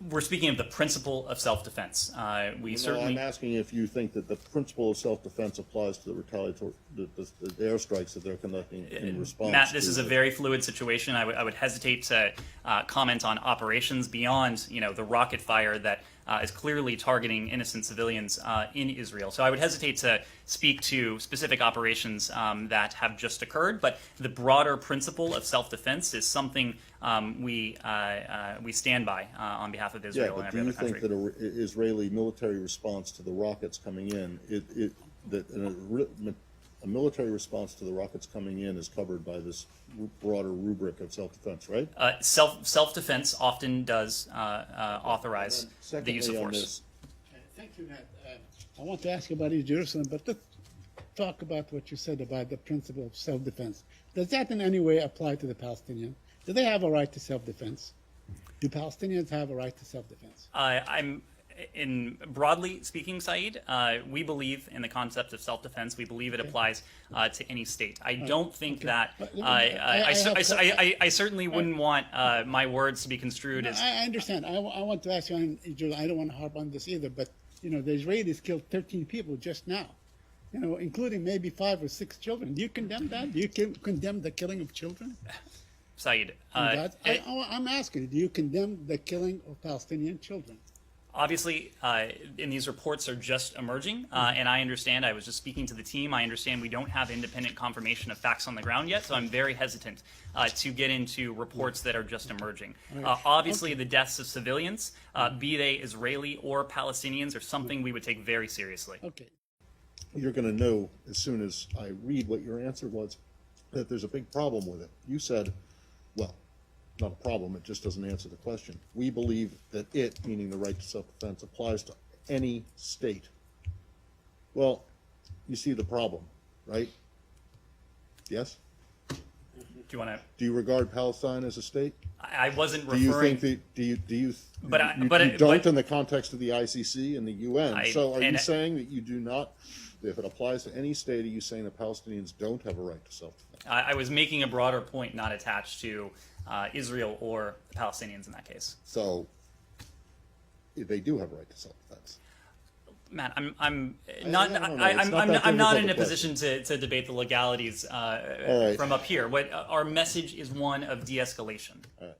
We're speaking of the principle of self-defense. We certainly. I'm asking if you think that the principle of self-defense applies to the retaliatory, the airstrikes that they're conducting in response. Matt, this is a very fluid situation. I would hesitate to comment on operations beyond, the rocket fire that is clearly targeting innocent civilians in Israel. So I would hesitate to speak to specific operations that have just occurred. But the broader principle of self-defense is something we stand by on behalf of Israel and every other country. Do you think that an Israeli military response to the rockets coming in, a military response to the rockets coming in is covered by this broader rubric of self-defense, right? Self-defense often does authorize the use of force. Thank you, Matt. I want to ask you about East Jerusalem, but let's talk about what you said about the principle of self-defense. Does that in any way apply to the Palestinians? Do they have a right to self-defense? Do Palestinians have a right to self-defense? Broadly speaking, Saeed, we believe in the concept of self-defense. We believe it applies to any state. I don't think that. I certainly wouldn't want my words to be construed as. I understand. I want to ask you on Israel. I don't want to harp on this either, but the Israelis killed 13 people just now, including maybe 5 or 6 children. Do you condemn that? Do you condemn the killing of children? Saeed, I'm asking, do you condemn the killing of Palestinian children? Obviously, and these reports are just emerging, and I understand, I was just speaking to the team, I understand we don't have independent confirmation of facts on the ground yet, so I'm very hesitant to get into reports that are just emerging. Obviously, the deaths of civilians, be they Israeli or Palestinians, are something we would take very seriously. Okay. You're going to know as soon as I read what your answer was that there's a big problem with it. You said, well, not a problem, it just doesn't answer the question. We believe that it, meaning the right to self-defense, applies to any state. Well, you see the problem, right? Yes? Do you want to? Do you regard Palestine as a state? I wasn't referring. Do you think that, you don't in the context of the ICC and the UN. So are you saying that you do not, if it applies to any state, are you saying that Palestinians don't have a right to self-defense? I was making a broader point not attached to Israel or the Palestinians in that case. So they do have a right to self-defense. Matt, I'm not in a position to debate the legalities from up here. Our message is one of de-escalation. All right.